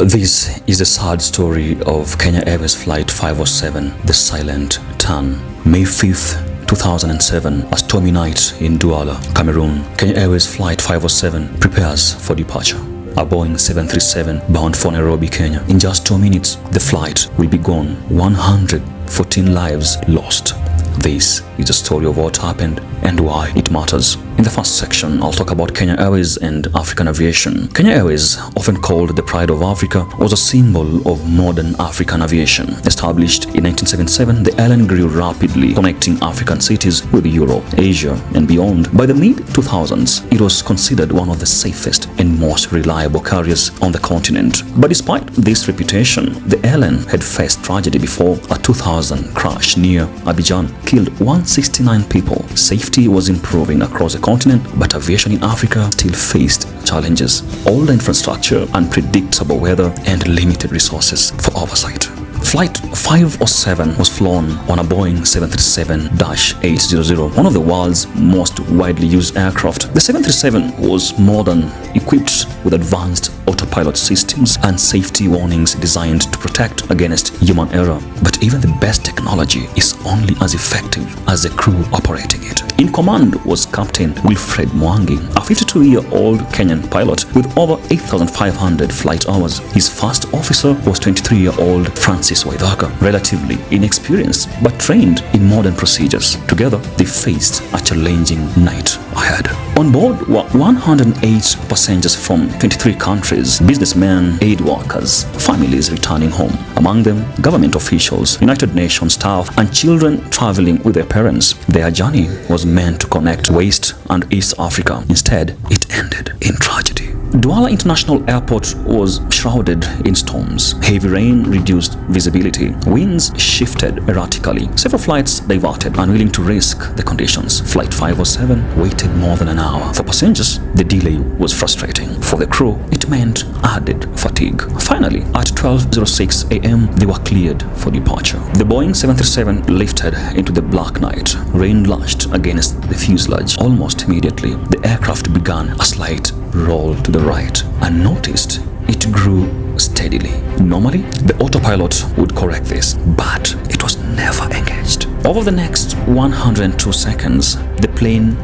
This is the sad story of Kenya Airways Flight 507, The Silent Turn. May 5th, 2007, a stormy night in Douala, Cameroon. Kenya Airways Flight 507 prepares for departure. A Boeing 737 bound for Nairobi, Kenya. In just 2 minutes, the flight will be gone. 114 lives lost. This is the story of what happened and why it matters. In the first section, I'll talk about Kenya Airways and African aviation. Kenya Airways, often called the pride of Africa, was a symbol of modern African aviation. Established in 1977, the airline grew rapidly, connecting African cities with Europe, Asia, and beyond. By the mid-2000s, it was considered one of the safest and most reliable carriers on the continent. But despite this reputation, the airline had faced tragedy before. A 2000 crash near Abidjan killed 169 people. Safety was improving across the continent, but aviation in Africa still faced challenges: older infrastructure, unpredictable weather, and limited resources for oversight. Flight 507 was flown on a Boeing 737-800, one of the world's most widely used aircraft. The 737 was modern, equipped with advanced autopilot systems and safety warnings designed to protect against human error. But even the best technology is only as effective as the crew operating it. In command was Captain Wilfred Mwangi, a 52-year-old Kenyan pilot with over 8,500 flight hours. His first officer was 23-year-old Francis Waithaka, relatively inexperienced but trained in modern procedures. Together, they faced a challenging night ahead. On board were 108 passengers from 23 countries, businessmen, aid workers, families returning home. Among them, government officials, United Nations staff, and children traveling with their parents. Their journey was meant to connect West and East Africa. Instead, it ended in tragedy. Douala International Airport was shrouded in storms. Heavy rain reduced visibility. Winds shifted erratically. Several flights diverted, unwilling to risk the conditions. Flight 507 waited more than an hour. For passengers, the delay was frustrating. For the crew, it meant added fatigue. Finally, at 12:06 a.m., they were cleared for departure. The Boeing 737 lifted into the black night. Rain lashed against the fuselage. Almost immediately, the aircraft began a slight roll to the right. Unnoticed, it grew steadily. Normally, the autopilot would correct this, but it was never engaged. Over the next 102 seconds, the plane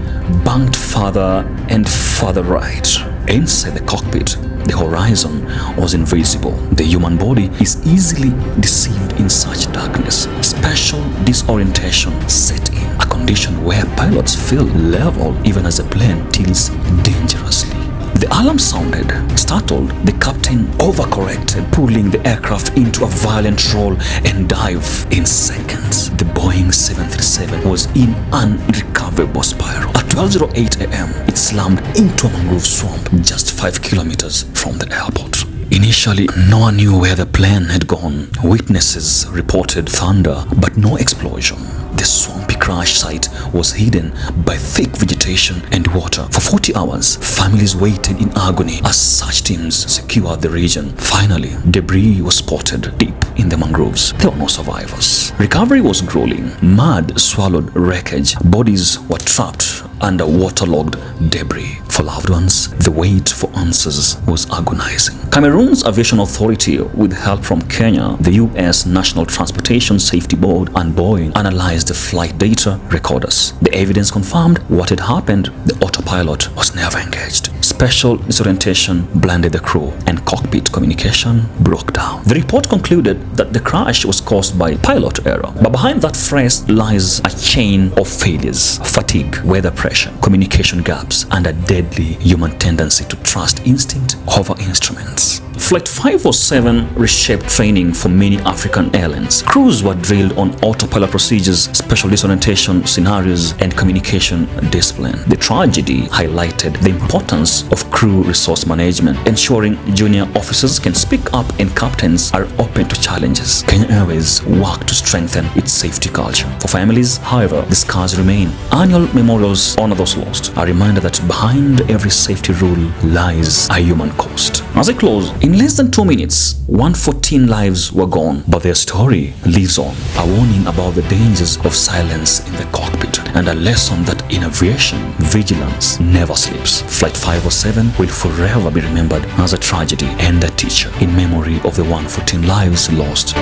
banked further and further right. Inside the cockpit, the horizon was invisible. The human body is easily deceived in such darkness. Spatial disorientation set in, a condition where pilots feel level even as the plane tilts dangerously. The alarm sounded. Startled, the captain overcorrected, pulling the aircraft into a violent roll and dive. In seconds, the Boeing 737 was in an irrecoverable spiral. At 12:08 a.m., it slammed into a mangrove swamp just 5 kilometers from the airport. Initially, no one knew where the plane had gone. Witnesses reported thunder, but no explosion. The swampy crash site was hidden by thick vegetation and water. For 40 hours, families waited in agony as search teams secured the region. Finally, debris was spotted deep in the mangroves. There were no survivors. Recovery was grueling. Mud swallowed wreckage. Bodies were trapped under waterlogged debris. For loved ones, the wait for answers was agonizing. Cameroon's Aviation Authority, with help from Kenya, the U.S. National Transportation Safety Board, and Boeing, analyzed the flight data recorders. The evidence confirmed what had happened. The autopilot was never engaged. Spatial disorientation blinded the crew, and cockpit communication broke down. The report concluded that the crash was caused by pilot error. But behind that phrase lies a chain of failures: fatigue, weather pressure, communication gaps, and a deadly human tendency to trust instinct over instruments. Flight 507 reshaped training for many African airlines. Crews were drilled on autopilot procedures, spatial disorientation scenarios, and communication discipline. The tragedy highlighted the importance of crew resource management, ensuring junior officers can speak up and captains are open to challenges. Kenya Airways worked to strengthen its safety culture. For families, however, the scars remain. Annual memorials honor those lost, a reminder that behind every safety rule lies a human cost. As I close, in less than 2 minutes, 114 lives were gone, but their story lives on. A warning about the dangers of silence in the cockpit, and a lesson that in aviation, vigilance never sleeps. Flight 507 will forever be remembered as a tragedy and a teacher in memory of the 114 lives lost.